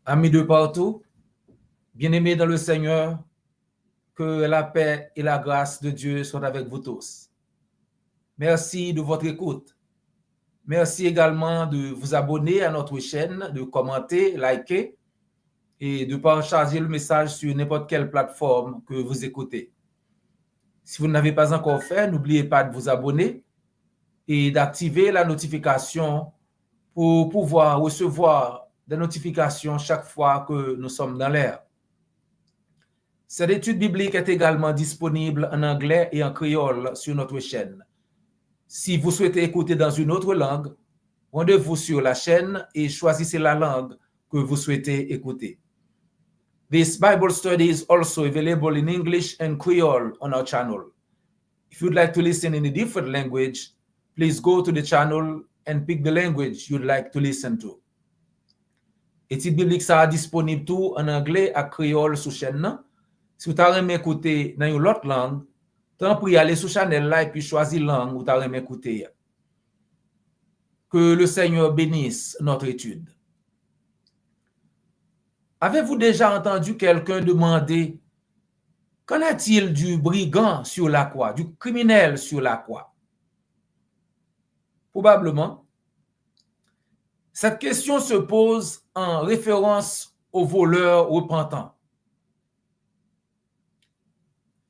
Amis de partout, bien-aimés dans le Seigneur, que la paix et la grâce de Dieu soient avec vous tous. Merci de votre écoute. Merci également de vous abonner à notre chaîne, de commenter, liker et de partager le message sur n'importe quelle plateforme que vous écoutez. Si vous ne l'avez pas encore fait, n'oubliez pas de vous abonner et d'activer la notification pour pouvoir recevoir des notifications chaque fois que nous sommes dans l'air. Cette étude biblique est également disponible en anglais et en créole sur notre chaîne. Si vous souhaitez écouter dans une autre langue, rendez-vous sur la chaîne et choisissez la langue que vous souhaitez écouter. This Bible study is also available in English and Creole on our channel. If you'd like to listen in a different language, please go to the channel and pick the language you'd like to listen to. Étude biblique sera disponible tout en anglais et créole sur chaîne. Si vous avez écouté dans une autre langue, tant pour y aller sur la chaîne là et puis choisir la langue où vous avez écouté. Que le Seigneur bénisse notre étude. Avez-vous déjà entendu quelqu'un demander qu'en est-il du brigand sur la croix, du criminel sur la croix? Probablement. Cette question se pose en référence au voleur repentant.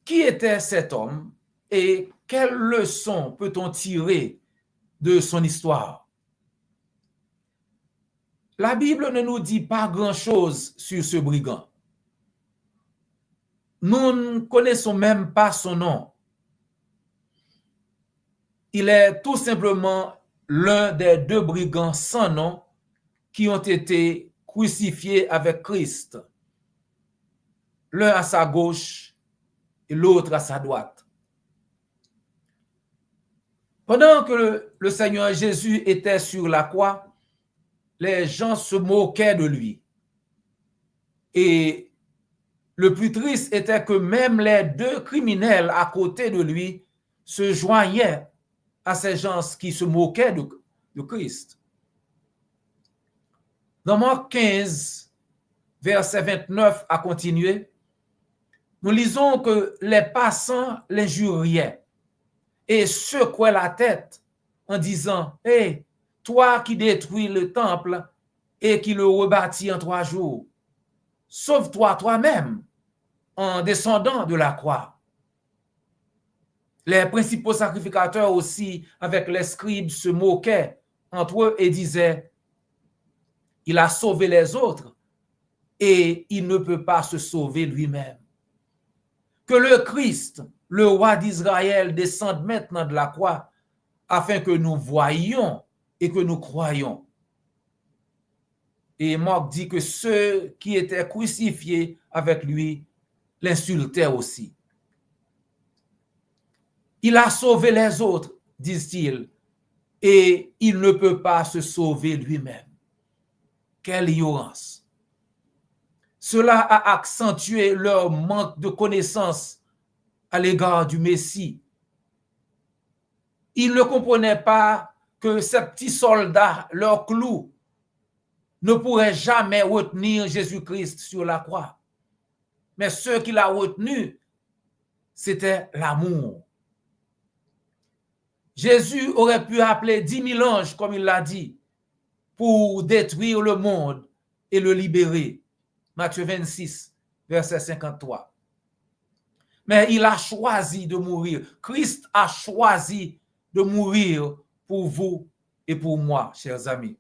Qui était cet homme et quelle leçon peut-on tirer de son histoire? La Bible ne nous dit pas grand-chose sur ce brigand. Nous ne connaissons même pas son nom. Il est tout simplement l'un des deux brigands sans nom qui ont été crucifiés avec Christ, l'un à sa gauche et l'autre à sa droite. Pendant que le Seigneur Jésus était sur la croix, les gens se moquaient de lui. Et le plus triste était que même les deux criminels à côté de lui se joignaient à ces gens qui se moquaient de Christ. Dans Marc 15, verset 29 à continuer, nous lisons que les passants l'injuriaient et secouaient la tête en disant « Hey, toi qui détruis le temple et qui le rebâtis en 3 jours, sauve-toi toi-même en descendant de la croix. » Les principaux sacrificateurs aussi, avec les scribes, se moquaient entre eux et disaient « Il a sauvé les autres et il ne peut pas se sauver lui-même. » Que le Christ, le roi d'Israël, descende maintenant de la croix afin que nous voyions et que nous croyions. Et Marc dit que ceux qui étaient crucifiés avec lui l'insultaient aussi. Il a sauvé les autres, disent-ils, et il ne peut pas se sauver lui-même. Quelle ignorance! Cela a accentué leur manque de connaissance à l'égard du Messie. Ils ne comprenaient pas que ces petits soldats, leurs clous, ne pourraient jamais retenir Jésus-Christ sur la croix. Mais ce qu'il a retenu, c'était l'amour. Jésus aurait pu appeler 10 000 anges, comme il l'a dit, pour détruire le monde et le libérer. Matthieu 26, verset 53. Mais il a choisi de mourir. Christ a choisi de mourir pour vous et pour moi, chers amis.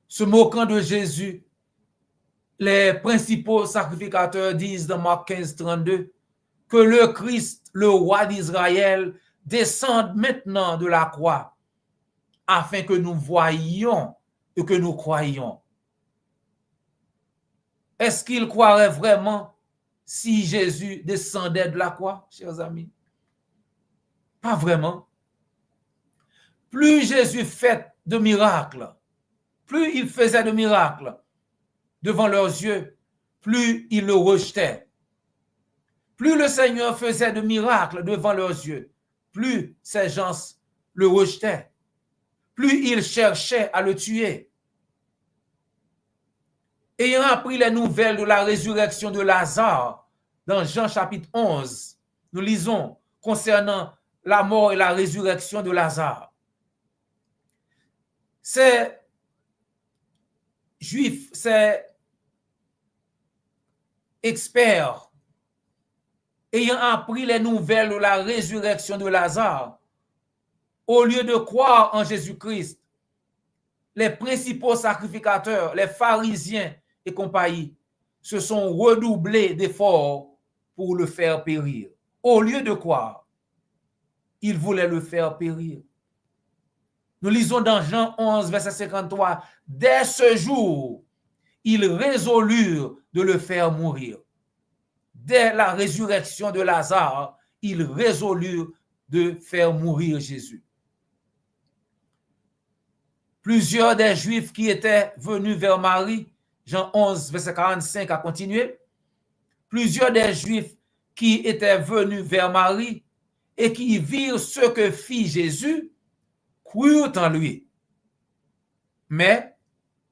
Se moquant de Jésus, les principaux sacrificateurs disent dans Marc 15, 32 que le Christ, le roi d'Israël, descende maintenant de la croix afin que nous voyions et que nous croyions. Est-ce qu'ils croiraient vraiment si Jésus descendait de la croix, chers amis? Pas vraiment. Plus Jésus fait de miracles, plus il faisait de miracles devant leurs yeux, plus ils le rejetaient. Plus le Seigneur faisait de miracles devant leurs yeux, plus ces gens le rejetaient. Plus ils cherchaient à le tuer. Ayant appris les nouvelles de la résurrection de Lazare, dans Jean chapitre 11, nous lisons concernant la mort et la résurrection de Lazare. Ces Juifs, ces experts, ayant appris les nouvelles de la résurrection de Lazare, au lieu de croire en Jésus-Christ, les principaux sacrificateurs, les pharisiens et compagnie, se sont redoublés d'efforts pour le faire périr. Au lieu de croire, ils voulaient le faire périr. Nous lisons dans Jean 11, verset 53, « Dès ce jour, ils résolurent de le faire mourir. » Dès la résurrection de Lazare, ils résolurent de faire mourir Jésus. Plusieurs des Juifs qui étaient venus vers Marie, Jean 11, verset 45 a continué, plusieurs des Juifs qui étaient venus vers Marie et qui virent ce que fit Jésus, crurent en lui. Mais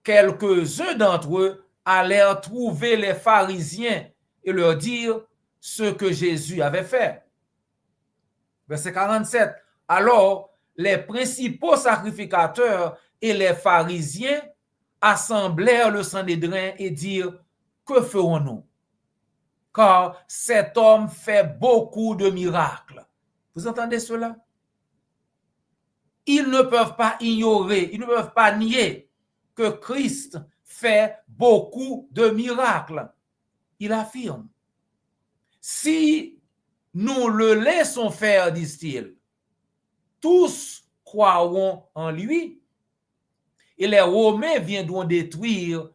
quelques-uns d'entre eux allèrent trouver les pharisiens et leur dire ce que Jésus avait fait. Verset 47. Alors, les principaux sacrificateurs et les pharisiens assemblèrent le Sanhédrin et dirent, que ferons-nous? Car cet homme fait beaucoup de miracles. Vous entendez cela? Ils ne peuvent pas ignorer, ils ne peuvent pas nier que Christ fait beaucoup de miracles. Il affirme, si nous le laissons faire, disent-ils, tous croiront en lui et les Romains viendront détruire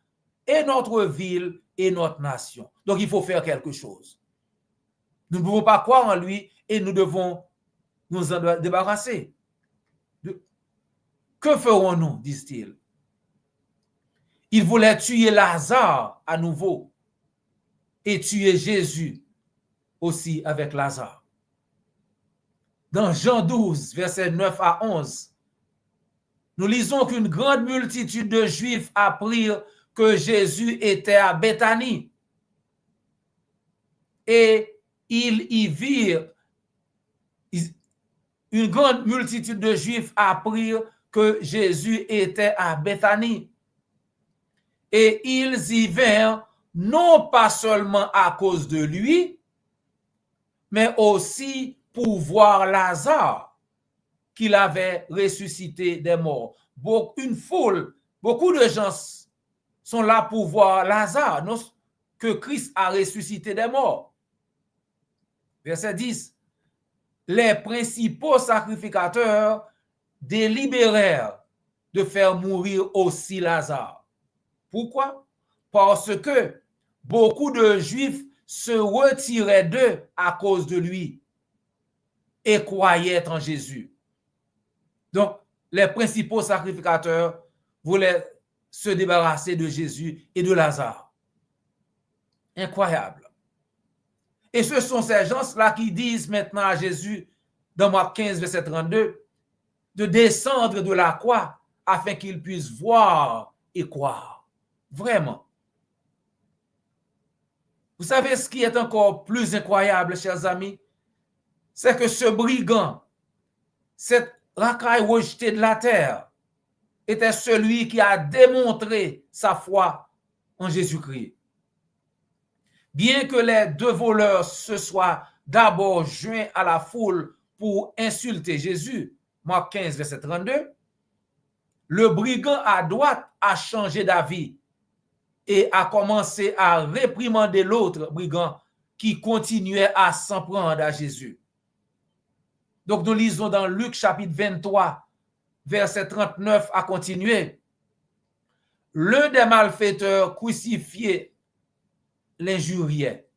et notre ville et notre nation. Donc il faut faire quelque chose. Nous ne pouvons pas croire en lui et nous devons nous en débarrasser. Que ferons-nous, disent-ils? Ils voulaient tuer Lazare à nouveau et tuer Jésus aussi avec Lazare. Dans Jean 12, versets 9 à 11, nous lisons qu'une grande multitude de Juifs apprirent que Jésus était à Béthanie. Et ils y virent, une grande multitude de Juifs apprirent que Jésus était à Béthanie. Et ils y vinrent non pas seulement à cause de lui, mais aussi pour voir Lazare qu'il avait ressuscité des morts. Une foule, beaucoup de gens sont là pour voir Lazare, que Christ a ressuscité des morts. Verset 10. Les principaux sacrificateurs délibérèrent de faire mourir aussi Lazare. Pourquoi? Parce que beaucoup de Juifs se retiraient d'eux à cause de lui et croyaient en Jésus. Donc, les principaux sacrificateurs voulaient se débarrasser de Jésus et de Lazare. Incroyable. Et ce sont ces gens-là qui disent maintenant à Jésus, dans Marc 15, verset 32, de descendre de la croix afin qu'il puisse voir et croire. Vraiment. Vous savez ce qui est encore plus incroyable, chers amis? C'est que ce brigand, cette racaille rejetée de la terre, était celui qui a démontré sa foi en Jésus-Christ. Bien que les deux voleurs se soient d'abord joints à la foule pour insulter Jésus, Marc 15, verset 32, le brigand à droite a changé d'avis et a commencé à réprimander l'autre brigand qui continuait à s'en prendre à Jésus. Donc nous lisons dans Luc chapitre 23, verset 39 à continuer. L'un des malfaiteurs crucifiés l'injuriait,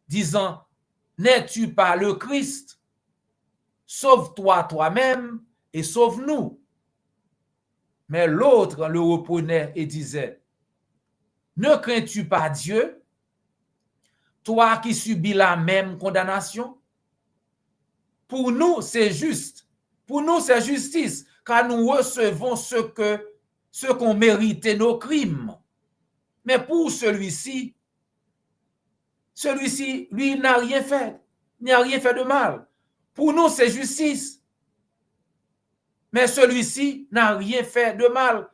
disant, « N'es-tu pas le Christ? Sauve-toi toi-même et sauve-nous. » Mais l'autre le reprenait et disait, « Ne crains-tu pas Dieu, toi qui subis la même condamnation? Pour nous, c'est juste. Pour nous, c'est justice, car nous recevons ce qu'ont mérité nos crimes. Mais pour celui-ci, lui, n'a rien fait. Il n'a rien fait de mal. Pour nous, c'est justice. Mais celui-ci n'a rien fait de mal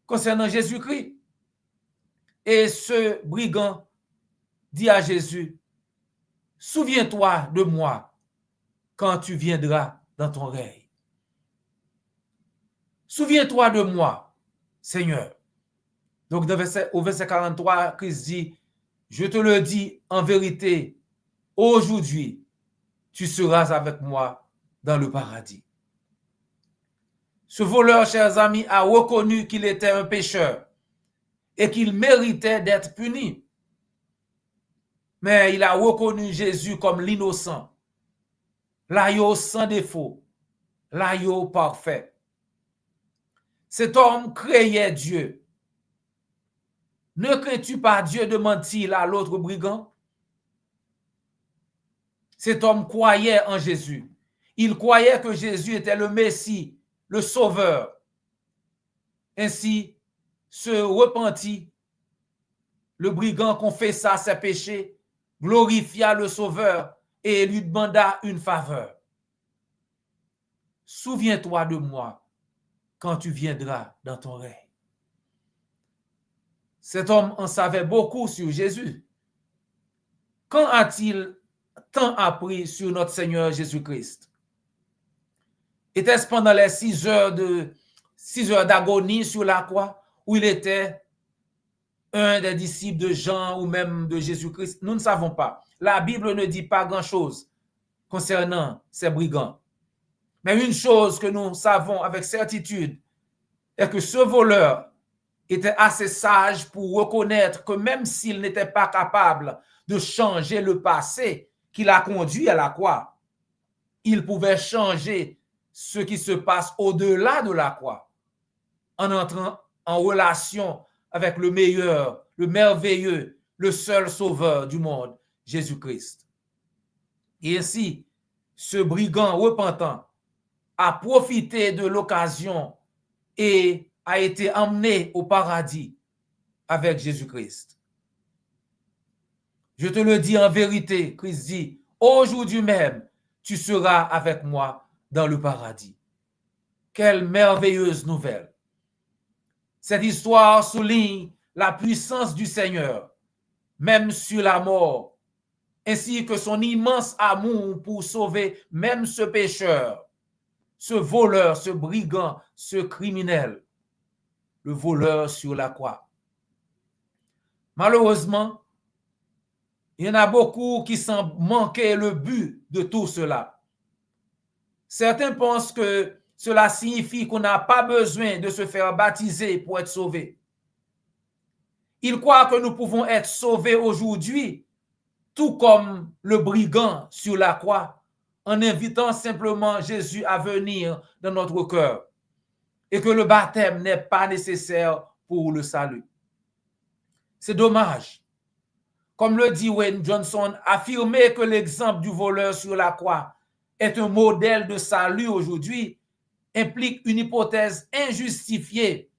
concernant Jésus-Christ. Et ce brigand dit à Jésus, souviens-toi de moi quand tu viendras dans ton règne. Souviens-toi de moi, Seigneur. Donc, au verset 43, Christ dit, je te le dis en vérité, aujourd'hui, tu seras avec moi dans le paradis. Ce voleur, chers amis, a reconnu qu'il était un pécheur et qu'il méritait d'être puni. Mais il a reconnu Jésus comme l'innocent, l'agneau sans défaut, l'agneau parfait. Cet homme craignait Dieu. Ne crains-tu pas Dieu, demande-t-il à l'autre brigand? Cet homme croyait en Jésus. Il croyait que Jésus était le Messie, le Sauveur. Ainsi, se repentit. Le brigand confessa ses péchés, glorifia le Sauveur et lui demanda une faveur. Souviens-toi de moi quand tu viendras dans ton règne. Cet homme en savait beaucoup sur Jésus. Quand a-t-il tant appris sur notre Seigneur Jésus-Christ? Était-ce pendant les 6 heures d'agonie sur la croix où il était un des disciples de Jean ou même de Jésus-Christ? Nous ne savons pas. La Bible ne dit pas grand-chose concernant ces brigands. Mais une chose que nous savons avec certitude est que ce voleur était assez sage pour reconnaître que même s'il n'était pas capable de changer le passé qui l'a conduit à la croix, il pouvait changer ce qui se passe au-delà de la croix en entrant en relation avec le meilleur, le merveilleux, le seul sauveur du monde, Jésus-Christ. Et ainsi, ce brigand repentant a profité de l'occasion et a été emmené au paradis avec Jésus-Christ. Je te le dis en vérité, Christ dit, aujourd'hui même, tu seras avec moi dans le paradis. Quelle merveilleuse nouvelle! Cette histoire souligne la puissance du Seigneur, même sur la mort, ainsi que son immense amour pour sauver même ce pécheur, ce voleur, ce brigand, ce criminel, le voleur sur la croix. Malheureusement, il y en a beaucoup qui semblent manquer le but de tout cela. Certains pensent que cela signifie qu'on n'a pas besoin de se faire baptiser pour être sauvé. Ils croient que nous pouvons être sauvés aujourd'hui, tout comme le brigand sur la croix, en invitant simplement Jésus à venir dans notre cœur, et que le baptême n'est pas nécessaire pour le salut. C'est dommage. Comme le dit Wayne Johnson, affirmer que l'exemple du voleur sur la croix est un modèle de salut aujourd'hui implique une hypothèse injustifiée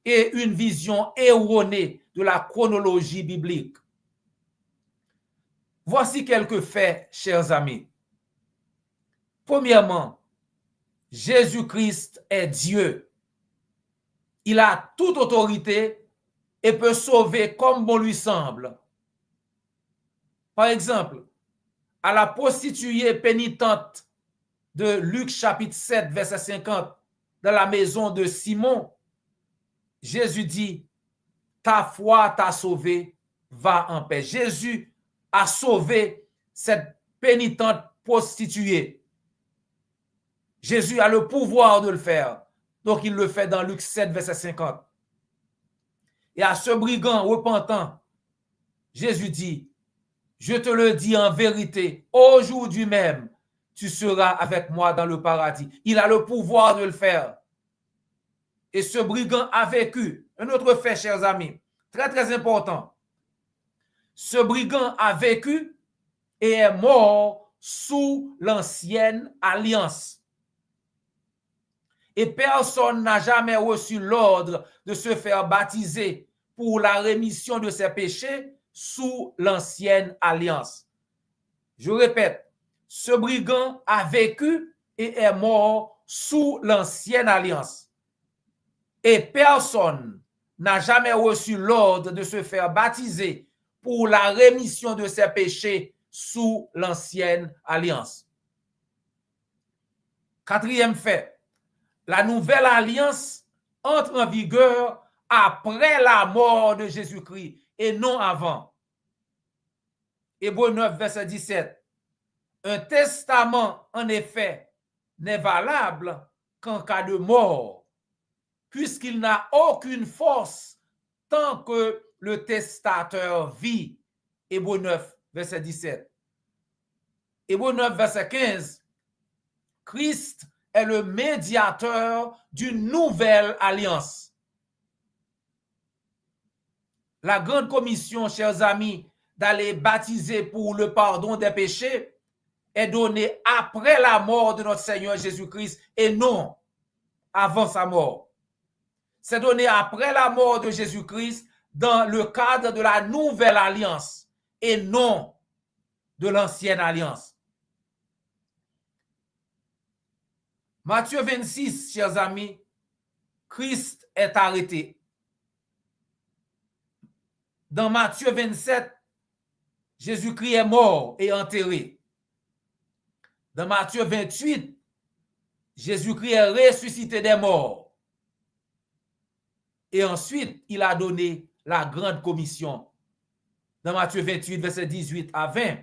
et une vision erronée de la chronologie biblique. Voici quelques faits, chers amis. Premièrement, Jésus-Christ est Dieu. Il a toute autorité et peut sauver comme bon lui semble. Par exemple, à la prostituée pénitente de Luc chapitre 7, verset 50, dans la maison de Simon, Jésus dit, ta foi t'a sauvé, va en paix. Jésus a sauvé cette pénitente prostituée. Jésus a le pouvoir de le faire. Donc, il le fait dans Luc 7, verset 50. Et à ce brigand repentant, Jésus dit, je te le dis en vérité, aujourd'hui même, tu seras avec moi dans le paradis. Il a le pouvoir de le faire. Et ce brigand a vécu. Un autre fait, chers amis, très très important. Ce brigand a vécu et est mort sous l'ancienne alliance. Et personne n'a jamais reçu l'ordre de se faire baptiser pour la rémission de ses péchés sous l'ancienne alliance. Je répète, ce brigand a vécu et est mort sous l'ancienne alliance. Et personne n'a jamais reçu l'ordre de se faire baptiser pour la rémission de ses péchés sous l'ancienne alliance. Quatrième fait, la nouvelle alliance entre en vigueur après la mort de Jésus-Christ et non avant. Hébreux 9, verset 17. Un testament, en effet, n'est valable qu'en cas de mort, puisqu'il n'a aucune force tant que le testateur vit. Hébreux 9, verset 17. Hébreux 9, verset 15. Christ est le médiateur d'une nouvelle alliance. La grande commission, chers amis, d'aller baptiser pour le pardon des péchés est donnée après la mort de notre Seigneur Jésus-Christ et non avant sa mort. C'est donné après la mort de Jésus-Christ dans le cadre de la nouvelle alliance et non de l'ancienne alliance. Matthieu 26, chers amis, Christ est arrêté. Dans Matthieu 27, Jésus-Christ est mort et enterré. Dans Matthieu 28, Jésus-Christ est ressuscité des morts. Et ensuite, il a donné la grande commission. Dans Matthieu 28, verset 18 à 20,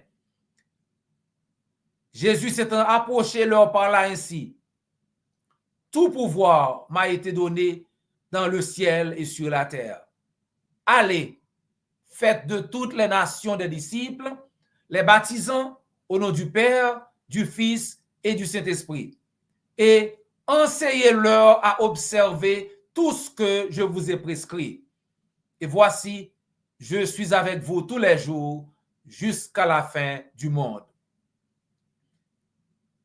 Jésus s'étant approché leur parla ainsi. Tout pouvoir m'a été donné dans le ciel et sur la terre. Allez, faites de toutes les nations des disciples, les baptisant au nom du Père, du Fils et du Saint-Esprit. Et enseignez-leur à observer tout ce que je vous ai prescrit. Et voici, je suis avec vous tous les jours jusqu'à la fin du monde.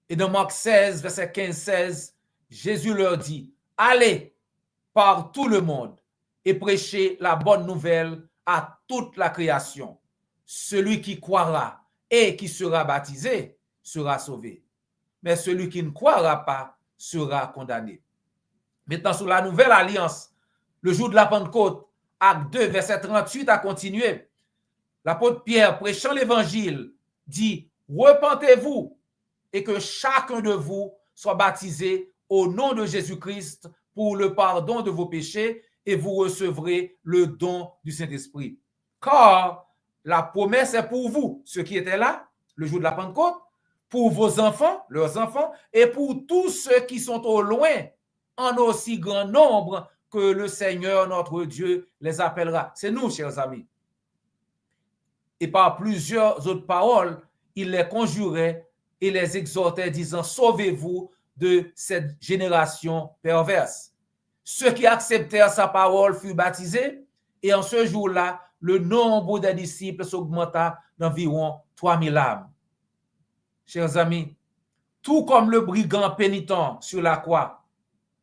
Et dans Marc 16, verset 15-16, Jésus leur dit, allez par tout le monde et prêchez la bonne nouvelle à toute la création. Celui qui croira et qui sera baptisé sera sauvé. Mais celui qui ne croira pas sera condamné. Maintenant, sur la nouvelle alliance, le jour de la Pentecôte, acte 2, verset 38 a continué. L'apôtre Pierre, prêchant l'évangile, dit, repentez-vous et que chacun de vous soit baptisé au nom de Jésus-Christ pour le pardon de vos péchés et vous recevrez le don du Saint-Esprit. Car la promesse est pour vous, ceux qui étaient là, le jour de la Pentecôte, pour vos enfants, leurs enfants, et pour tous ceux qui sont au loin, en aussi grand nombre que le Seigneur, notre Dieu, les appellera. C'est nous, chers amis. Et par plusieurs autres paroles, il les conjurait et les exhortait, disant, sauvez-vous de cette génération perverse. Ceux qui acceptèrent sa parole furent baptisés, et en ce jour-là, le nombre des disciples s'augmenta d'environ 3000 âmes. Chers amis, tout comme le brigand pénitent sur la croix,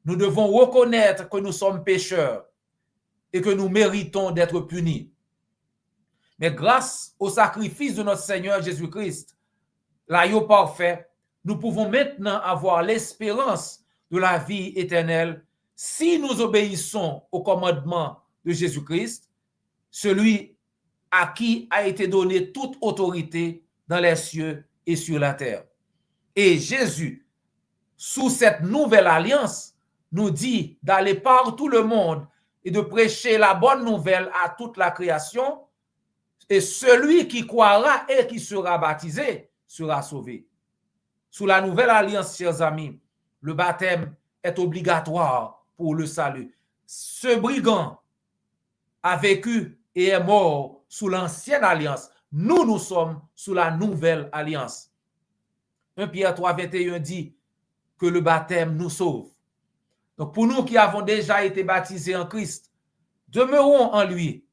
nous devons reconnaître que nous sommes pécheurs et que nous méritons d'être punis. Mais grâce au sacrifice de notre Seigneur Jésus-Christ, l'agneau parfait, nous pouvons maintenant avoir l'espérance de la vie éternelle si nous obéissons au commandement de Jésus-Christ, celui à qui a été donnée toute autorité dans les cieux et sur la terre. Et Jésus, sous cette nouvelle alliance, nous dit d'aller par tout le monde et de prêcher la bonne nouvelle à toute la création, et celui qui croira et qui sera baptisé sera sauvé. Sous la nouvelle alliance, chers amis, le baptême est obligatoire pour le salut. Ce brigand a vécu et est mort sous l'ancienne alliance. Nous, nous sommes sous la nouvelle alliance. 1 Pierre 3, 21 dit que le baptême nous sauve. Donc, pour nous qui avons déjà été baptisés en Christ, demeurons en lui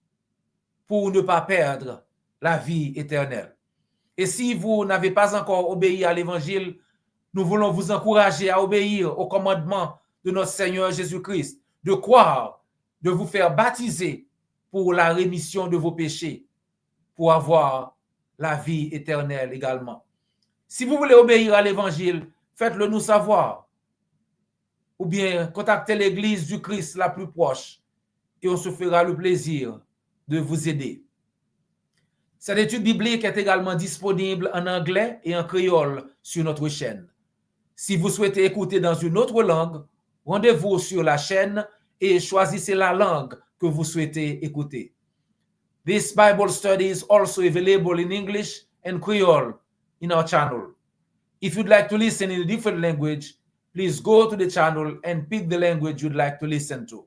pour ne pas perdre la vie éternelle. Et si vous n'avez pas encore obéi à l'évangile, nous voulons vous encourager à obéir au commandement de notre Seigneur Jésus-Christ, de croire, de vous faire baptiser pour la rémission de vos péchés, pour avoir la vie éternelle également. Si vous voulez obéir à l'évangile, faites-le nous savoir. Ou bien contactez l'église du Christ la plus proche et on se fera le plaisir de vous aider. Cette étude biblique est également disponible en anglais et en créole sur notre chaîne. Si vous souhaitez écouter dans une autre langue, rendez-vous sur la chaîne et choisissez la langue que vous souhaitez écouter. This Bible study is also available in English and Creole in our channel. If you'd like to listen in a different language, please go to the channel and pick the language you'd like to listen to.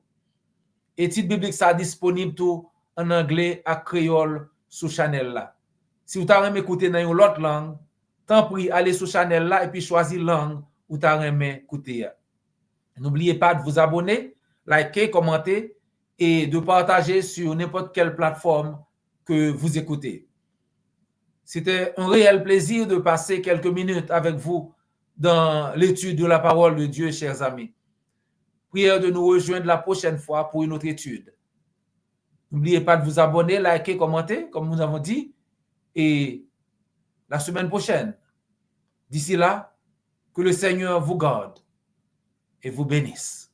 Études bibliques sont disponibles tout en anglais et créole sur channel là. Si vous avez écouté dans une autre langue, tant pis, allez sur channel là et puis choisir langue où vous avez écouté. N'oubliez pas de vous abonner, liker, commenter et de partager sur n'importe quelle plateforme que vous écoutez. C'était un réel plaisir de passer quelques minutes avec vous dans l'étude de la parole de Dieu, chers amis. Prière de nous rejoindre la prochaine fois pour une autre étude. N'oubliez pas de vous abonner, liker, commenter, comme nous avons dit, et la semaine prochaine. D'ici là, que le Seigneur vous garde et vous bénisse.